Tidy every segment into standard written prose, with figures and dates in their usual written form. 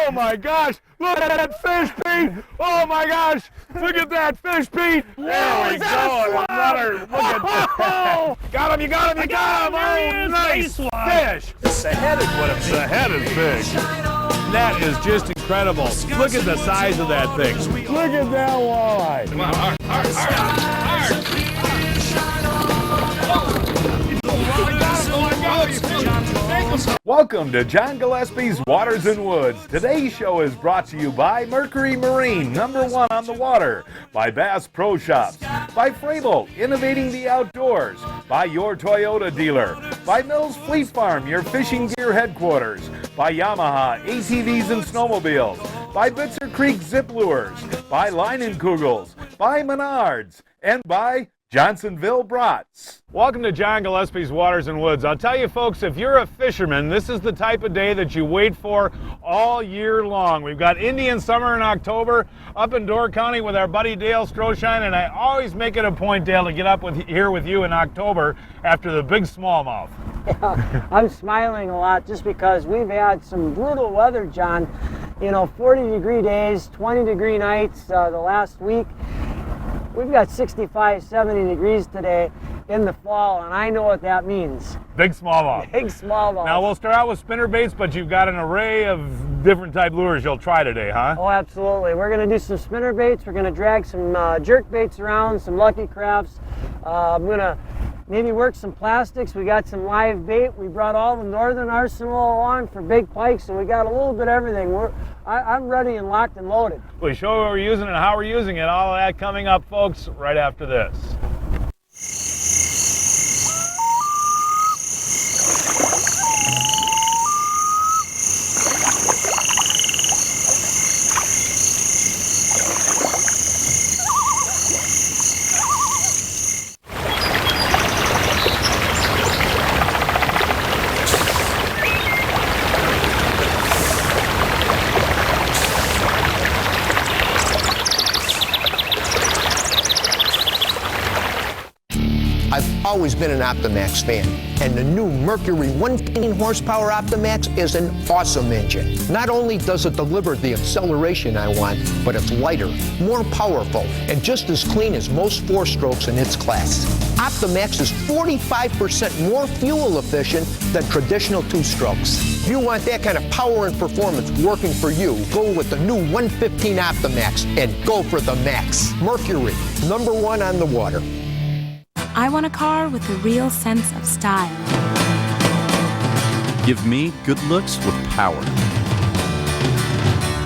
Oh my gosh, look at that fish, Pete. Oh my gosh, look at that fish, Pete. There we go, another, look at that. Got him, you got him, you got him. Oh, nice fish. The head is what it's, the head is big. That is just incredible. Look at the size of that thing. Look at that walleye. Come on, Welcome to John Gillespie's Waters and Woods. Today's show is brought to you by Mercury Marine, #1 on the water, by Bass Pro Shops, by Frable, innovating the outdoors, by your Toyota dealer, by Mills Fleet Farm, your fishing gear headquarters, by Yamaha, ATVs and snowmobiles, by Bitzer Creek Zip Lures, by Leinenkugels, by Menards, and by Johnsonville Brats. Welcome to John Gillespie's Waters and Woods. I'll tell you folks, if you're a fisherman, this is the type of day that you wait for all year long. We've got Indian summer in October up in Door County with our buddy Dale Stroshine, and I always make it a point, Dale, to get up here with you in October after the big smallmouth. Yeah, I'm smiling a lot just because we've had some brutal weather, John. You know, 40-degree days, 20-degree nights the last week. We've got 65, 70 degrees today in the fall, and I know what that means. Big smallmouth. Big smallmouth. Now, we'll start out with spinner baits, but you've got an array of different type lures you'll try today, huh? Oh, absolutely. We're going to do some spinner baits. We're going to drag some jerk baits around, some Lucky Crafts. I'm going to maybe work some plastics. We got some live bait. We brought all the northern arsenal along for big pikes, and we got a little bit of everything. I'm ready and locked and loaded. We'll show you what we're using and how we're using it. All of that coming up, folks, right after this. I've always been an Optimax fan, and the new Mercury 115 horsepower Optimax is an awesome engine. Not only does it deliver the acceleration I want, but it's lighter, more powerful, and just as clean as most four-strokes in its class. Optimax is 45% more fuel efficient than traditional two-strokes. If you want that kind of power and performance working for you, go with the new 115 Optimax and go for the max. Mercury, #1 on the water. I want a car with a real sense of style. Give me good looks with power.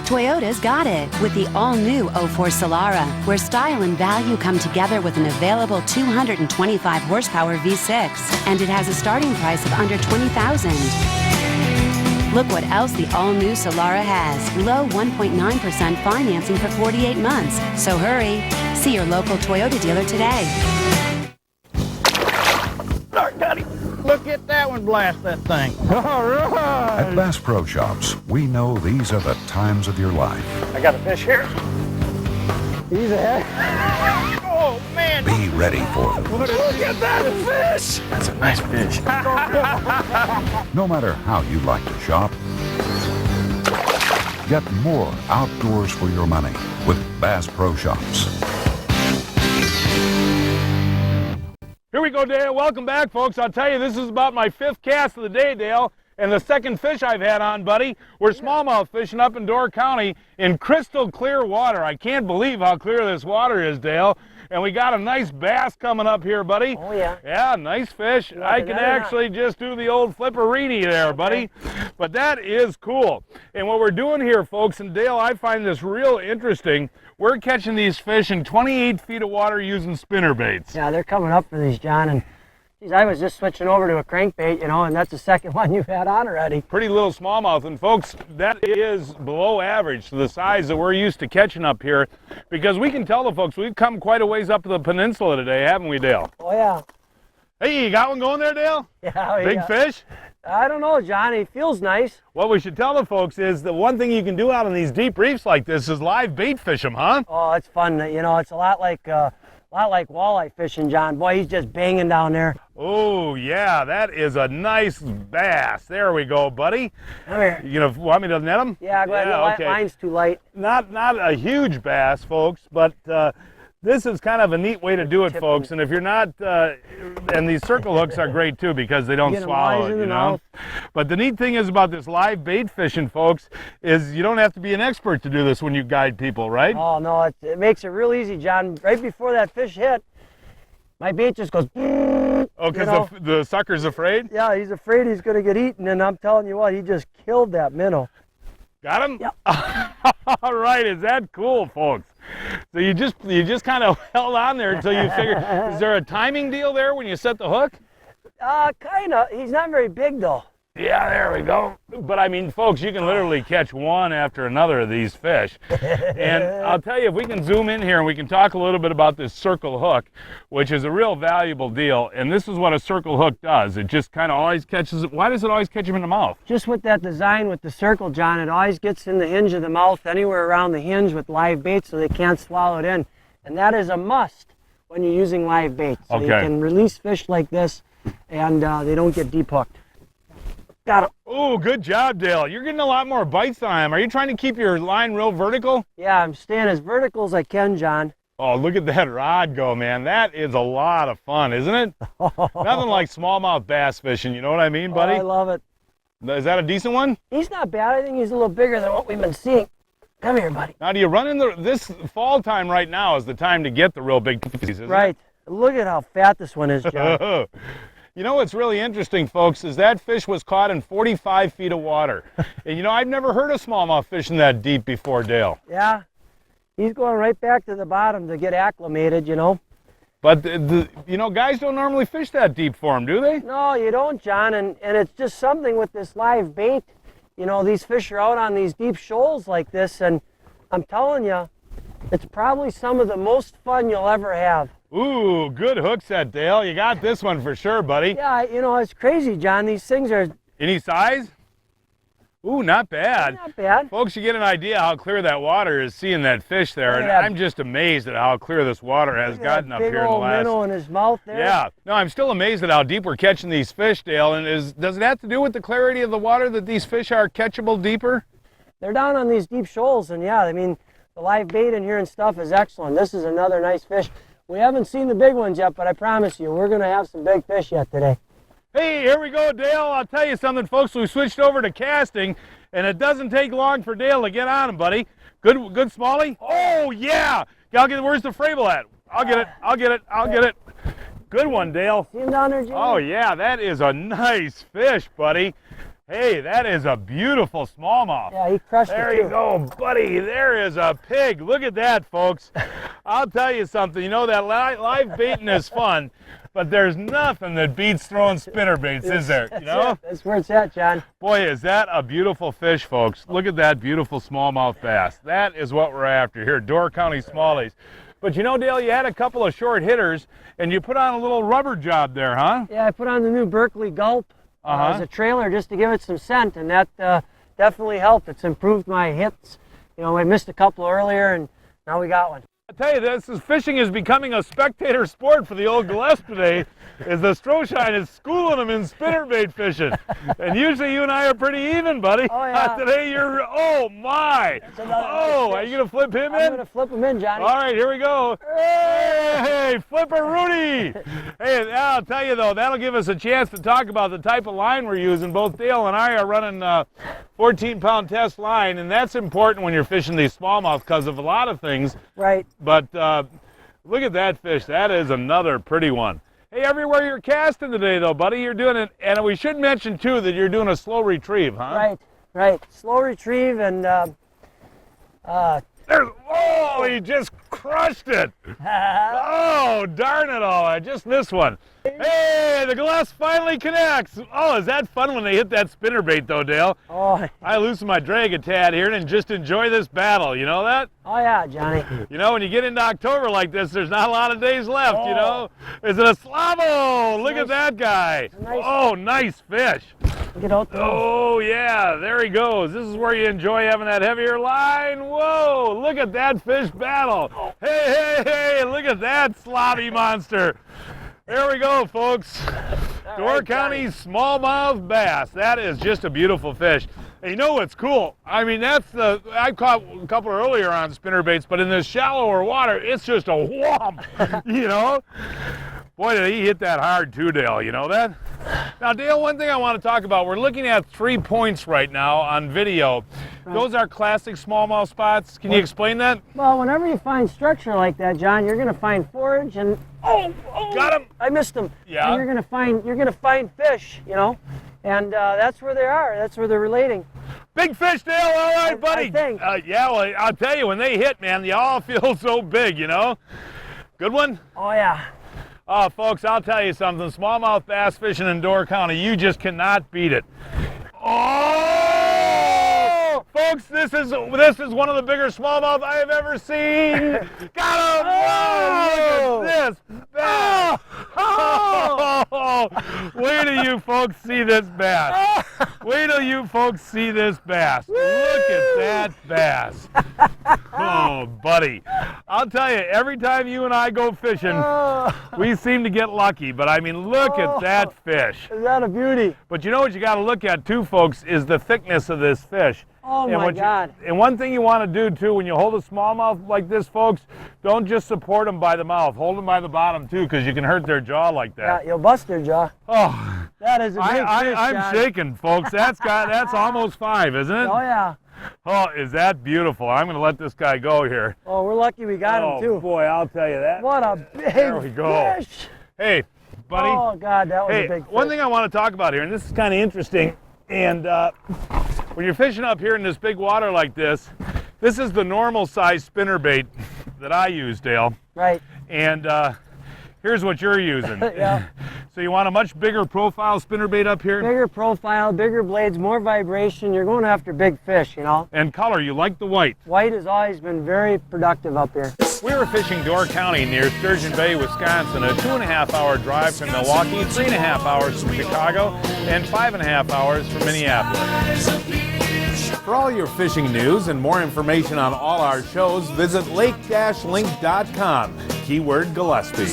Toyota's got it with the all-new 04 Solara, where style and value come together with an available 225 horsepower V6, and it has a starting price of under $20,000. Look what else the all-new Solara has. Low 1.9% financing for 48 months. So hurry. See your local Toyota dealer today. Look at that one blast that thing. All right. At Bass Pro Shops, we know these are the times of your life. I got a fish here. He's ahead. Oh, man. Be ready for them. Look at that fish. That's a nice fish. No matter how you like to shop, get more outdoors for your money with Bass Pro Shops. Here we go, Dale. Welcome back, folks. I'll tell you, this is about my 5th cast of the day, Dale, and the 2nd fish I've had on, buddy. We're smallmouth fishing up in Door County in crystal clear water. I can't believe how clear this water is, Dale. And we got a nice bass coming up here, buddy. Oh, yeah. Yeah, nice fish. I can actually just do the old flipperini there, buddy. But that is cool. And what we're doing here, folks, and Dale, I find this real interesting. We're catching these fish in 28 feet of water using spinner baits. Yeah, they're coming up for these, John, and geez, I was just switching over to a crankbait, you know, and that's the 2nd one you've had on already. Pretty little smallmouth, and folks, that is below average to the size that we're used to catching up here, because we can tell the folks we've come quite a ways up the peninsula today, haven't we, Dale? Oh, yeah. Hey, you got one going there, Dale? Yeah. Big fish? I don't know, John. He feels nice. What we should tell the folks is the one thing you can do out on these deep reefs like this is live bait fish them, huh? Oh, it's fun. You know, it's a lot like walleye fishing, John. Boy, he's just banging down there. Oh, yeah, that is a nice bass. There we go, buddy. Come here. You gonna want me to net him? Yeah, go ahead. Yeah, okay. Line's too light. Not a huge bass, folks, but this is kind of a neat way to do it, folks. And if you're not, and these circle hooks are great too because they don't swallow it, you know. But the neat thing is about this live bait fishing, folks, is you don't have to be an expert to do this when you guide people, right? Oh no, it makes it real easy, John. Right before that fish hit, my bait just goes. Oh, because the sucker's afraid? Yeah, he's afraid he's going to get eaten, and I'm telling you what, he just killed that minnow. Got him? Yep. All right, is that cool, folks? So you just kind of held on there until you figured. Is there a timing deal there when you set the hook? Kind of. He's not very big though. Yeah, there we go. But I mean, folks, you can literally catch one after another of these fish. And I'll tell you, if we can zoom in here and we can talk a little bit about this circle hook, which is a real valuable deal. And this is what a circle hook does. It just kind of always catches it. Why does it always catch him in the mouth? Just with that design with the circle, John, it always gets in the hinge of the mouth, anywhere around the hinge with live bait so they can't swallow it in. And that is a must when you're using live bait. So you can release fish like this and they don't get deep hooked. Got him. Oh, good job, Dale. You're getting a lot more bites than I am. Are you trying to keep your line real vertical? Yeah, I'm staying as vertical as I can, John. Oh, look at that rod go, man. That is a lot of fun, isn't it? Nothing like smallmouth bass fishing, you know what I mean, buddy? I love it. Is that a decent one? He's not bad. I think he's a little bigger than what we've been seeing. Come here, buddy. Now, do you run in this fall time right now is the time to get the real big pieces, isn't Right. Look at how fat this one is, John. You know what's really interesting, folks, is that fish was caught in 45 feet of water. And you know, I've never heard of smallmouth fishing that deep before, Dale. Yeah. He's going right back to the bottom to get acclimated, you know. But, you know, guys don't normally fish that deep for them, do they? No, you don't, John. And it's just something with this live bait. You know, these fish are out on these deep shoals like this, and I'm telling you, it's probably some of the most fun you'll ever have. Ooh, good hook set, Dale. You got this one for sure, buddy. Yeah, you know, it's crazy, John. These things are... Any size? Ooh, not bad. Not bad. Folks, you get an idea how clear that water is seeing that fish there. And I'm just amazed at how clear this water has gotten up here in the last... Big old minnow in his mouth there. Yeah. No, I'm still amazed at how deep we're catching these fish, Dale. And does it have to do with the clarity of the water that these fish are catchable deeper? They're down on these deep shoals, and yeah, I mean, the live bait in here and stuff is excellent. This is another nice fish. We haven't seen the big ones yet, but I promise you, we're going to have some big fish yet today. Hey, here we go, Dale. I'll tell you something, folks. We switched over to casting, and it doesn't take long for Dale to get on him, buddy. Good Smallie? Oh, yeah. Where's the Frable at? I'll get it. Good one, Dale. See him down there, Jimmy? Oh, yeah, that is a nice fish, buddy. Hey, that is a beautiful smallmouth. Yeah, he crushed it, There you go, buddy. There is a pig. Look at that, folks. I'll tell you something. You know, that live baiting is fun, but there's nothing that beats throwing spinner baits, is there? You know? That's where it's at, John. Boy, is that a beautiful fish, folks. Look at that beautiful smallmouth bass. That is what we're after here, Door County Smallies. But you know, Dale, you had a couple of short hitters, and you put on a little rubber job there, huh? Yeah, I put on the new Berkeley Gulp as a trailer just to give it some scent, and that definitely helped. It's improved my hits. You know, I missed a couple earlier, and now we got one. I tell you, fishing is becoming a spectator sport for the old Gillespie today, as the Stroshine is schooling them in spinnerbait fishing. And usually you and I are pretty even, buddy. Oh, yeah. Today you're, oh my. Oh, are you going to flip him in? I'm going to flip him in, Johnny. All right, here we go. Hey, Flipper Rudy. Hey, I'll tell you though, that'll give us a chance to talk about the type of line we're using. Both Dale and I are running 14-pound test line, and that's important when you're fishing these smallmouth because of a lot of things. Right. But look at that fish. That is another pretty one. Hey, everywhere you're casting today, though, buddy, you're doing it. And we should mention, too, that you're doing a slow retrieve, huh? Right. Slow retrieve and... oh, he just crushed it. Oh, darn it all. I just missed one. Hey, the Gillespie finally connects. Oh, is that fun when they hit that spinnerbait, though, Dale? Oh. I loosen my drag a tad here and just enjoy this battle. You know that? Oh, yeah, Johnny. You know, when you get into October like this, there's not a lot of days left, you know? Is it a Slavo? Look at that guy. Oh, nice fish. Get out there. Oh, yeah, there he goes. This is where you enjoy having that heavier line. Whoa, look at that fish battle. Hey, look at that slobby monster. There we go, folks. Door right, County smallmouth bass. That is just a beautiful fish. And you know what's cool? I mean, I caught a couple earlier on spinnerbaits, but in this shallower water, it's just a whomp, you know? Boy, did he hit that hard too, Dale, you know that? Now, Dale, one thing I want to talk about, we're looking at 3 points right now on video. Right. Those are classic smallmouth spots. Can you explain that? Well, whenever you find structure like that, John, you're going to find forage and Got him. I missed him. Yeah. And you're going to find fish, you know, and that's where they are. That's where they're relating. Big fish, Dale. All right, buddy. I think. Yeah, well, I'll tell you, when they hit, man, they all feel so big, you know. Good one. Oh yeah. Oh, folks, I'll tell you something. Smallmouth bass fishing in Door County, you just cannot beat it. Oh! Folks, this is one of the bigger smallmouth I have ever seen. Got him! Oh, look at this bass. Oh! Wait till you folks see this bass. Wait till you folks see this bass. Look at that bass. Oh, buddy. I'll tell you, every time you and I go fishing, we seem to get lucky. But I mean, look at that fish. Is that a beauty? But you know what you got to look at too, folks, is the thickness of this fish. Oh my God. And one thing you want to do too, when you hold a smallmouth like this, folks, don't just support them by the mouth. Hold them by the bottom too, because you can hurt their jaw like that. Yeah, you'll bust their jaw. Oh, That is a big fish, I'm John. shaking, folks. That's almost 5, isn't it? Oh yeah. Oh, is that beautiful? I'm going to let this guy go here. Oh, we're lucky we got him too. Oh boy, I'll tell you that. What a big There we go. fish. Hey, buddy. Oh God, that was a big fish. One thing I want to talk about here, and this is kind of interesting, and when you're fishing up here in this big water like this is the normal size spinnerbait that I use, Dale. Right. And here's what you're using. Yeah. So you want a much bigger profile spinnerbait up here? Bigger profile, bigger blades, more vibration. You're going after big fish, you know. And color, you like the white. White has always been very productive up here. We were fishing Door County near Sturgeon Bay, Wisconsin, a 2.5-hour drive from Milwaukee, 3.5 hours from Chicago, and 5.5 hours from Minneapolis. For all your fishing news and more information on all our shows, visit lake-link.com, keyword Gillespie.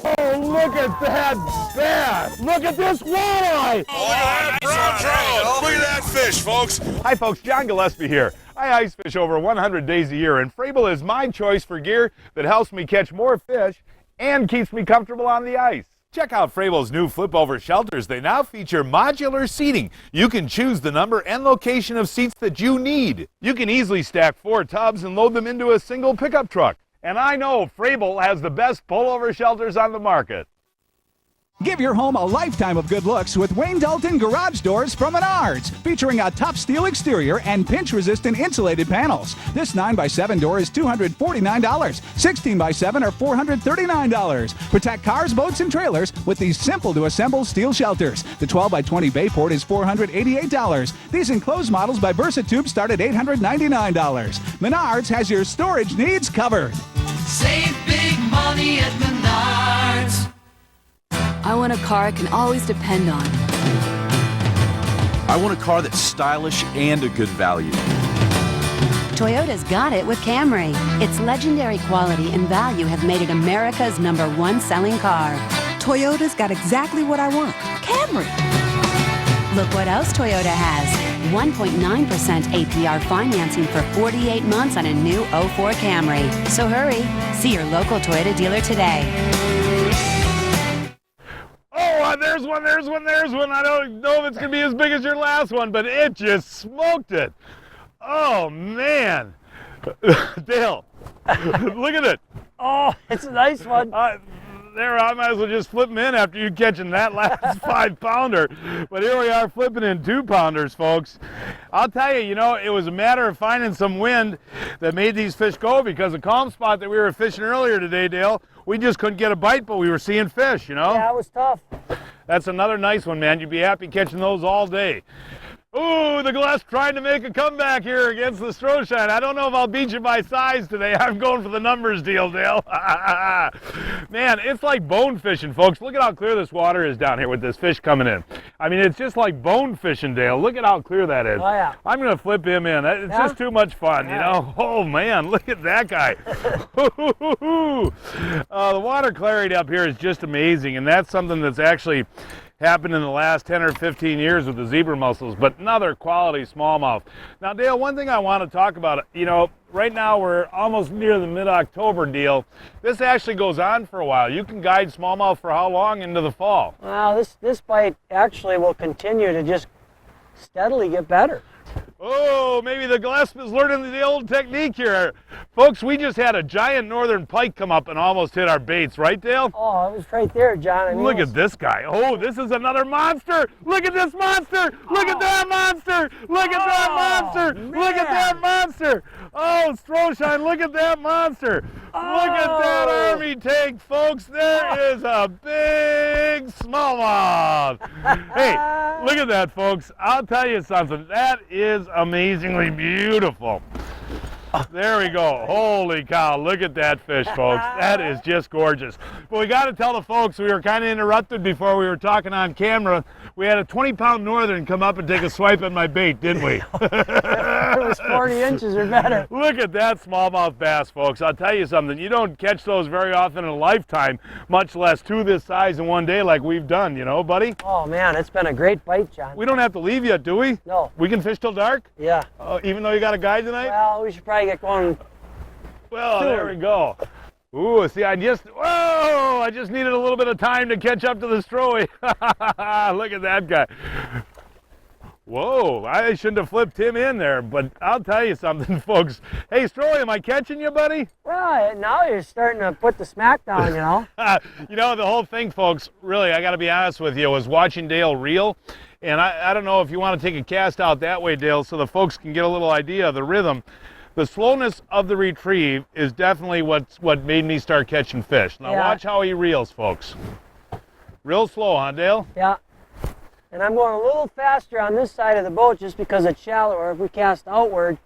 Oh, look at that bass! Look at this walleye! Oh, look at that fish, folks. Hi folks, John Gillespie here. I ice fish over 100 days a year, and Frabill is my choice for gear that helps me catch more fish and keeps me comfortable on the ice. Check out Frabill's new flip-over shelters. They now feature modular seating. You can choose the number and location of seats that you need. You can easily stack 4 tubs and load them into a single pickup truck. And I know Frabill has the best pullover shelters on the market. Give your home a lifetime of good looks with Wayne Dalton Garage Doors from Menards, featuring a tough steel exterior and pinch-resistant insulated panels. This 9x7 door is $249. 16x7 are $439. Protect cars, boats, and trailers with these simple-to-assemble steel shelters. The 12x20 Bayport is $488. These enclosed models by Versatube start at $899. Menards has your storage needs covered. Save big money at Menards. I want a car I can always depend on. I want a car that's stylish and a good value. Toyota's got it with Camry. Its legendary quality and value have made it America's #1 selling car. Toyota's got exactly what I want. Camry. Look what else Toyota has. 1.9% APR financing for 48 months on a new 04 Camry. So hurry, see your local Toyota dealer today. Oh, there's one. I don't know if it's going to be as big as your last one, but it just smoked it. Oh, man. Dale, look at it. Oh, it's a nice one. There, I might as well just flip them in after you catching that last 5-pounder. But here we are flipping in 2-pounders, folks. I'll tell you, it was a matter of finding some wind that made these fish go, because the calm spot that we were fishing earlier today, Dale, we just couldn't get a bite, but we were seeing fish, Yeah, it was tough. That's another nice one, man. You'd be happy catching those all day. Ooh, the Gillespie trying to make a comeback here against the Stroshine. I don't know if I'll beat you by size today. I'm going for the numbers deal, Dale. Man, it's like bone fishing, folks. Look at how clear this water is down here with this fish coming in. I mean, it's just like bone fishing, Dale. Look at how clear that is. Oh, yeah. I'm going to flip him in. It's just too much fun, you know? Oh, man, look at that guy. The water clarity up here is just amazing, and that's something that's actually happened in the last 10 or 15 years with the zebra mussels, but another quality smallmouth. Now, Dale, one thing I want to talk about, you know, right now we're almost near the mid-October deal. This actually goes on for a while. You can guide smallmouth for how long into the fall? Well, this bite actually will continue to just steadily get better. Oh, maybe the Gillespie is learning the old technique here. Folks, we just had a giant northern pike come up and almost hit our baits, right, Dale? Oh, it was right there, John. I mean, look at this guy. Oh, this is another monster. Look at this monster. Look at that monster. Look at that monster. Man. Look at that monster. Oh, Stroshine, look at that monster. Look at that army tank, folks. There is a big smallmouth. Hey, look at that, folks. I'll tell you something. That is amazingly beautiful. There we go. Holy cow. Look at that fish, folks. That is just gorgeous. But we got to tell the folks, we were kind of interrupted before we were talking on camera. We had a 20-pound northern come up and take a swipe at my bait, didn't we? It was 40 inches or better. Look at that smallmouth bass, folks. I'll tell you something. You don't catch those very often in a lifetime, much less two this size in one day like we've done, you know, buddy? Oh, man, it's been a great bite, John. We don't have to leave yet, do we? No. We can fish till dark? Yeah. Even though you got a guide tonight? Well, we should probably get going. Well, there we go. Ooh, see, I just needed a little bit of time to catch up to the Stroey. Look at that guy. Whoa, I shouldn't have flipped him in there, but I'll tell you something, folks. Hey, Stroey, am I catching you, buddy? Well, now you're starting to put the smack down, you know? You know, the whole thing, folks, really, I got to be honest with you, was watching Dale reel. And I don't know if you want to take a cast out that way, Dale, so the folks can get a little idea of the rhythm. The slowness of the retrieve is definitely what made me start catching fish. Now watch how he reels, folks. Real slow, huh, Dale? Yeah. And I'm going a little faster on this side of the boat just because it's shallower. If we cast outward,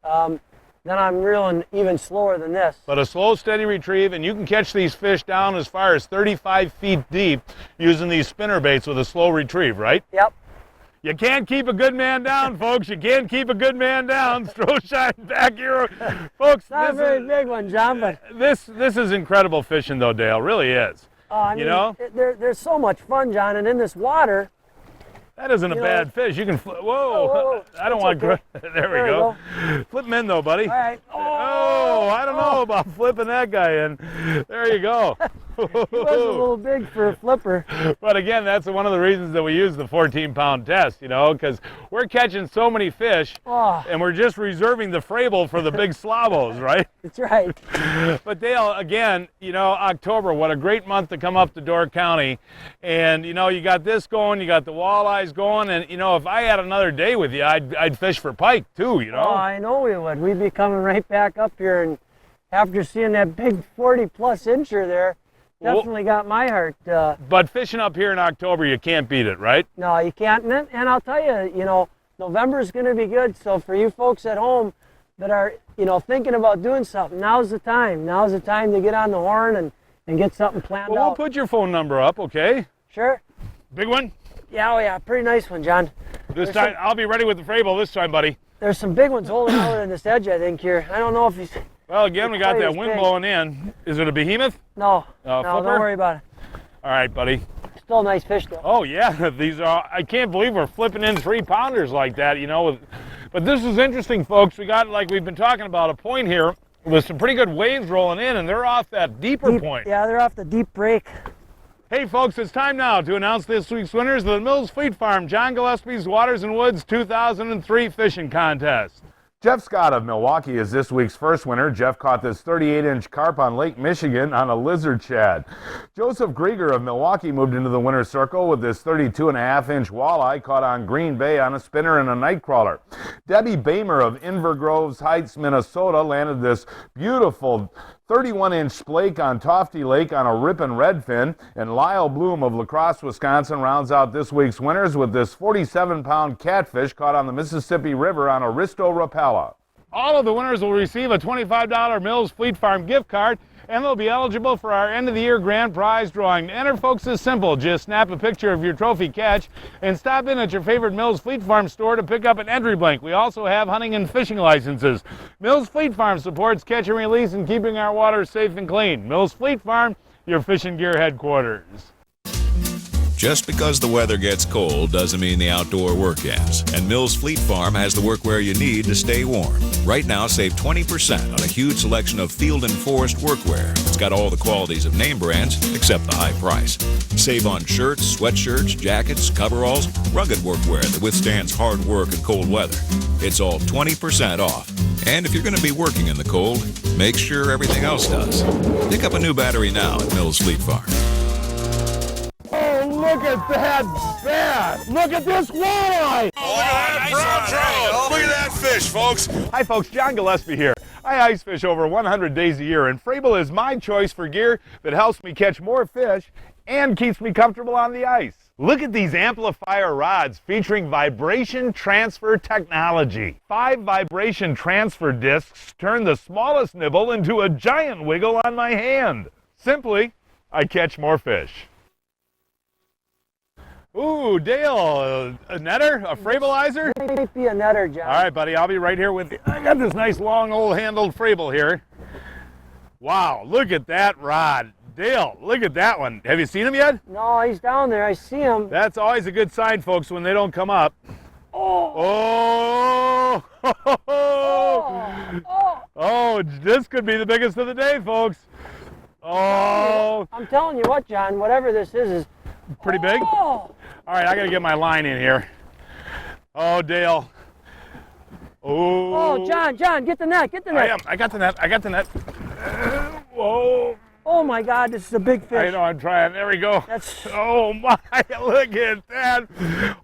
then I'm reeling even slower than this. But a slow, steady retrieve, and you can catch these fish down as far as 35 feet deep using these spinner baits with a slow retrieve, right? Yep. You can't keep a good man down, folks. You can't keep a good man down. Stroshine back here. Folks, not a very big one, John, but this is incredible fishing, though, Dale. Really is. I mean, you know? They're so much fun, John, and in this water. That isn't a bad fish. You can flip. Whoa. I don't want to. There we go. Flip him in, though, buddy. All right. Oh, I don't know about flipping that guy in. There you go. He was a little big for a flipper. But again, that's one of the reasons that we use the 14-pound test, you know, because we're catching so many fish, and we're just reserving the Frable for the big slobos, right? That's right. But Dale, again, you know, October, what a great month to come up to Door County. And, you know, you got this going, you got the walleyes going, and, you know, if I had another day with you, I'd fish for pike, too, you know? Oh, I know we would. We'd be coming right back up here, and after seeing that big 40-plus incher there, definitely got my heart. But fishing up here in October, you can't beat it, right? No, you can't. And I'll tell you, you know, November's going to be good. So for you folks at home that are, you know, thinking about doing something, now's the time. Now's the time to get on the horn and get something planned out. Well, we'll put your phone number up, okay? Sure. Big one? Yeah, oh yeah, pretty nice one, John. This time, I'll be ready with the Frable this time, buddy. There's some big ones holding out in this edge, I think, here. I don't know if he's... Well, again, we got that wind blowing in. Is it a behemoth? No, no, don't worry about it. All right, buddy. Still a nice fish, though. Oh, yeah. These are, I can't believe we're flipping in 3-pounders like that, you know. But this is interesting, folks. We got, like we've been talking about, a point here with some pretty good waves rolling in, and they're off that deeper point. Yeah, they're off the deep break. Hey, folks, it's time now to announce this week's winners of the Mills Fleet Farm John Gillespie's Waters and Woods 2003 Fishing Contest. Jeff Scott of Milwaukee is this week's first winner. Jeff caught this 38-inch carp on Lake Michigan on a lizard shad. Joseph Grieger of Milwaukee moved into the winner's circle with this 32.5-inch walleye caught on Green Bay on a spinner and a nightcrawler. Debbie Bamer of Inver Groves Heights, Minnesota landed this beautiful 31-inch splake on Tofty Lake on a rippin' redfin, and Lyle Bloom of La Crosse, Wisconsin rounds out this week's winners with this 47-pound catfish caught on the Mississippi River on a Risto Rapala. All of the winners will receive a $25 Mills Fleet Farm gift card, and they'll be eligible for our end-of-the-year grand prize drawing. To enter, folks, is simple. Just snap a picture of your trophy catch and stop in at your favorite Mills Fleet Farm store to pick up an entry blank. We also have hunting and fishing licenses. Mills Fleet Farm supports catch and release and keeping our waters safe and clean. Mills Fleet Farm, your fishing gear headquarters. Just because the weather gets cold doesn't mean the outdoor work ends. And Mills Fleet Farm has the workwear you need to stay warm. Right now, save 20% on a huge selection of field and forest workwear. It's got all the qualities of name brands, except the high price. Save on shirts, sweatshirts, jackets, coveralls, rugged workwear that withstands hard work and cold weather. It's all 20% off. And if you're going to be working in the cold, make sure everything else does. Pick up a new battery now at Mills Fleet Farm. Oh, look at that bass! Look at this walleye! Oh, look at that trout! Look at that fish, folks! Hi folks, John Gillespie here. I ice fish over 100 days a year, and Frabill is my choice for gear that helps me catch more fish and keeps me comfortable on the ice. Look at these amplifier rods featuring vibration transfer technology. 5 vibration transfer discs turn the smallest nibble into a giant wiggle on my hand. Simply, I catch more fish. Ooh, Dale, a netter, a Frableizer? It might be a netter, John. All right, buddy, I'll be right here with you. I got this nice long old handled Frabill here. Wow, look at that rod. Dale, look at that one. Have you seen him yet? No, he's down there. I see him. That's always a good sign, folks, when they don't come up. Oh! Oh, this could be the biggest of the day, folks. Oh! I'm telling you what, John, whatever this is pretty big? Oh! All right, I got to get my line in here. Oh, Dale. Oh, John, get the net, get the net. I got the net. Whoa. Oh my God, this is a big fish. I know, I'm trying. There we go. Oh my, look at that.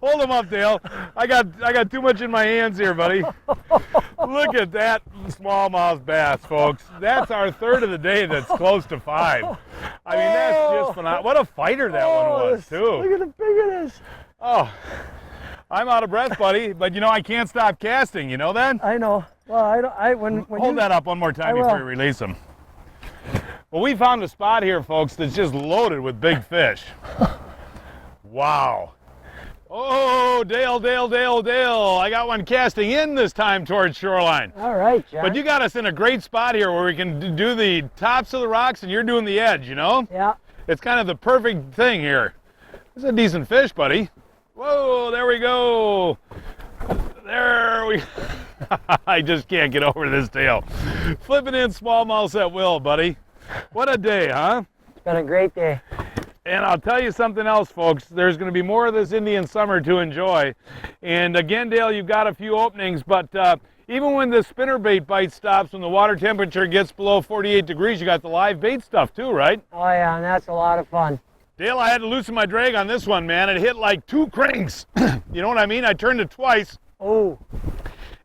Hold him up, Dale. I got too much in my hands here, buddy. Look at that smallmouth bass, folks. That's our third of the day that's close to 5. I mean, that's just phenomenal. What a fighter that one was, too. Look at the big it is. Oh, I'm out of breath, buddy, but you know I can't stop casting. You know that? I know. Well, when Hold that up one more time before you release them. Well, we found a spot here, folks, that's just loaded with big fish. Wow. Oh, Dale. I got one casting in this time towards shoreline. All right, John. But you got us in a great spot here where we can do the tops of the rocks and you're doing the edge, you know? Yeah. It's kind of the perfect thing here. This is a decent fish, buddy. Whoa, there we go. There we I just can't get over this tail. Flipping in smallmouths at will, buddy. What a day, huh? It's been a great day. And I'll tell you something else, folks. There's going to be more of this Indian summer to enjoy. And again, Dale, you've got a few openings, but even when the spinnerbait bite stops, when the water temperature gets below 48 degrees, you got the live bait stuff too, right? Oh yeah, and that's a lot of fun. Dale, I had to loosen my drag on this one, man. It hit like 2 cranks. You know what I mean? I turned it twice. Oh.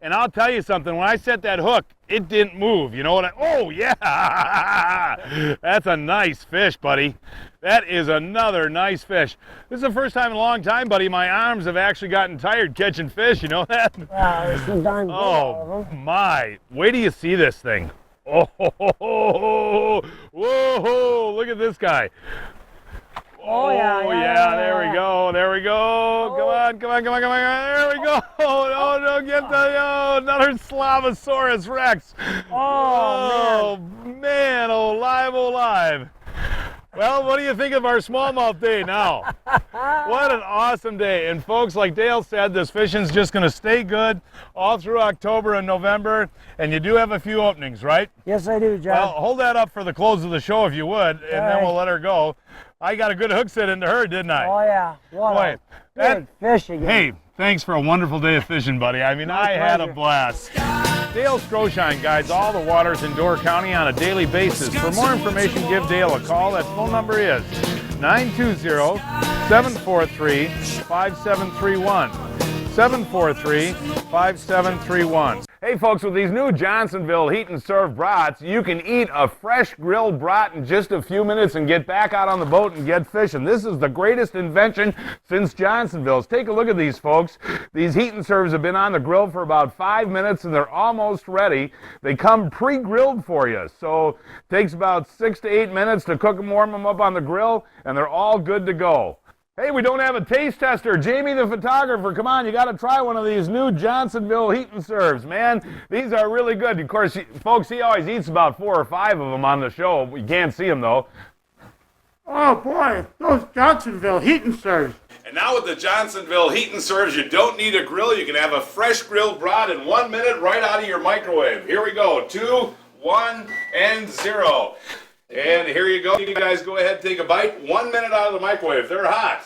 And I'll tell you something, when I set that hook, it didn't move. You know what oh, yeah! That's a nice fish, buddy. That is another nice fish. This is the first time in a long time, buddy, my arms have actually gotten tired catching fish. You know that? Wow, this is darn good. Oh, my. Wait till you see this thing. Oh, whoa, look at this guy. Oh, yeah, there we go. Oh. Come on. There we go. Oh, no, get the, another Slavosaurus Rex. Oh, man, alive. Well, what do you think of our smallmouth day now? What an awesome day. And folks, like Dale said, this fishing's just going to stay good all through October and November. And you do have a few openings, right? Yes, I do, John. Well, hold that up for the close of the show if you would, and then we'll let her go. I got a good hook set into her, didn't I? Oh, yeah. What good fish again. Hey, thanks for a wonderful day of fishing, buddy. I mean, I had a blast. Dale Stroshine guides all the waters in Door County on a daily basis. For more information, give Dale a call. That phone number is 920-743-5731. 743-5731. Hey folks, with these new Johnsonville Heat and Serve brats, you can eat a fresh grilled brat in just a few minutes and get back out on the boat and get fishing. This is the greatest invention since Johnsonville's. Take a look at these folks. These Heat and Serves have been on the grill for about 5 minutes and they're almost ready. They come pre-grilled for you, so it takes about 6 to 8 minutes to cook them, warm them up on the grill, and they're all good to go. Hey, we don't have a taste tester. Jamie the photographer, come on, you got to try one of these new Johnsonville Heat and Serves, man. These are really good. Of course, folks, he always eats about 4 or 5 of them on the show. You can't see them, though. Oh, boy, those Johnsonville Heat and Serves. And now with the Johnsonville Heat and Serves, you don't need a grill. You can have a fresh grilled brat in 1 minute right out of your microwave. Here we go. 2, 1, and 0. And here you go. You guys go ahead and take a bite. 1 minute out of the microwave. They're hot.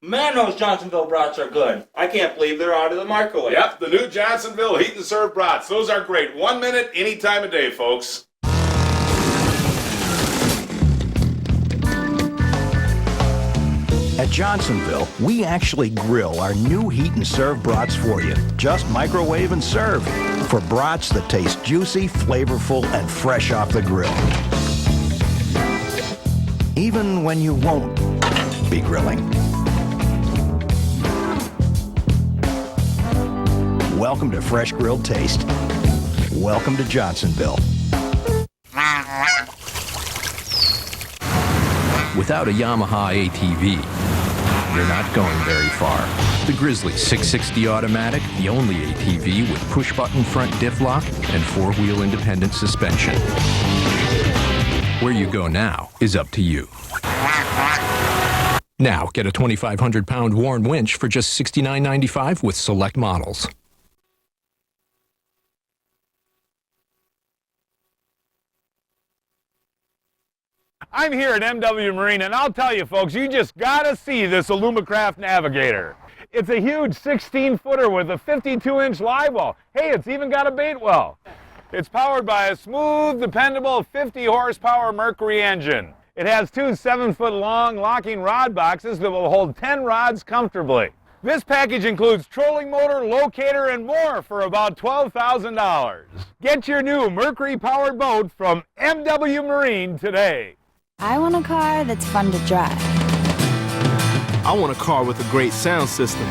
Man, those Johnsonville brats are good. I can't believe they're out of the microwave. Yep, the new Johnsonville Heat and Serve brats. Those are great. 1 minute, any time of day, folks. At Johnsonville, we actually grill our new Heat and Serve brats for you. Just microwave and serve. For brats that taste juicy, flavorful, and fresh off the grill. Even when you won't be grilling. Welcome to Fresh Grilled Taste. Welcome to Johnsonville. Without a Yamaha ATV, you're not going very far. The Grizzly 660 Automatic, the only ATV with push-button front diff lock and 4-wheel independent suspension. Where you go now is up to you. Now, get a 2,500-pound Warn winch for just $69.95 with select models. I'm here at MW Marine, and I'll tell you, folks, you just gotta see this Alumacraft Navigator. It's a huge 16-footer with a 52-inch live well. Hey, it's even got a bait well. It's powered by a smooth, dependable 50-horsepower Mercury engine. It has 2 7-foot-long locking rod boxes that will hold 10 rods comfortably. This package includes trolling motor, locator, and more for about $12,000. Get your new Mercury-powered boat from MW Marine today. I want a car that's fun to drive. I want a car with a great sound system.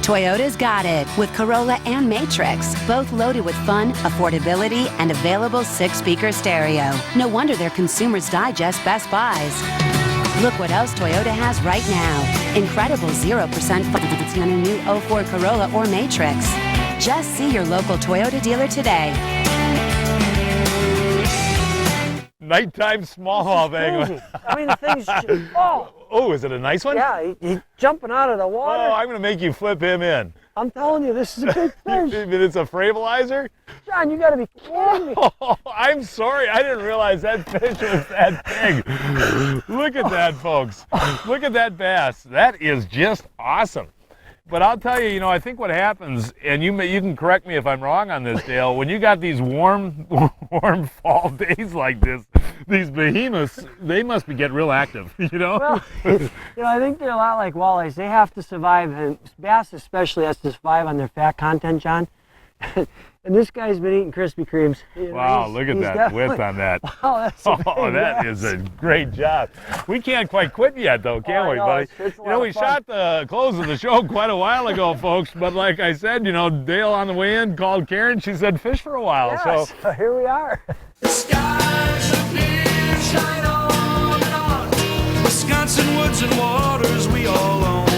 Toyota's got it with Corolla and Matrix, both loaded with fun, affordability, and available 6-speaker stereo. No wonder they're Consumers Digest Best Buys. Look what else Toyota has right now. Incredible 0% financing on a new 04 Corolla or Matrix. Just see your local Toyota dealer today. Nighttime small haul thing. I mean, the thing's Oh, is it a nice one? Yeah, he's jumping out of the water. Oh, I'm going to make you flip him in. I'm telling you, this is a big fish. It's a Frableizer? John, you got to be kidding me. Oh, I'm sorry. I didn't realize that fish was that big. Look at that, folks. Look at that bass. That is just awesome. But I'll tell you, I think what happens, and you can correct me if I'm wrong on this, Dale, when you got these warm fall days like this, these behemoths, they must get real active, Well, I think they're a lot like walleyes. They have to survive, and bass especially has to survive on their fat content, John. And this guy's been eating Krispy Kremes. Wow, look at that width on that. Wow, that's that is a great job. We can't quite quit yet, though, can we, buddy? It's we shot the close of the show quite a while ago, folks, but like I said, Dale on the way in called Karen. She said fish for a while. Yeah, so here we are. The skies are clear, shine on and on. Wisconsin woods and waters we all own.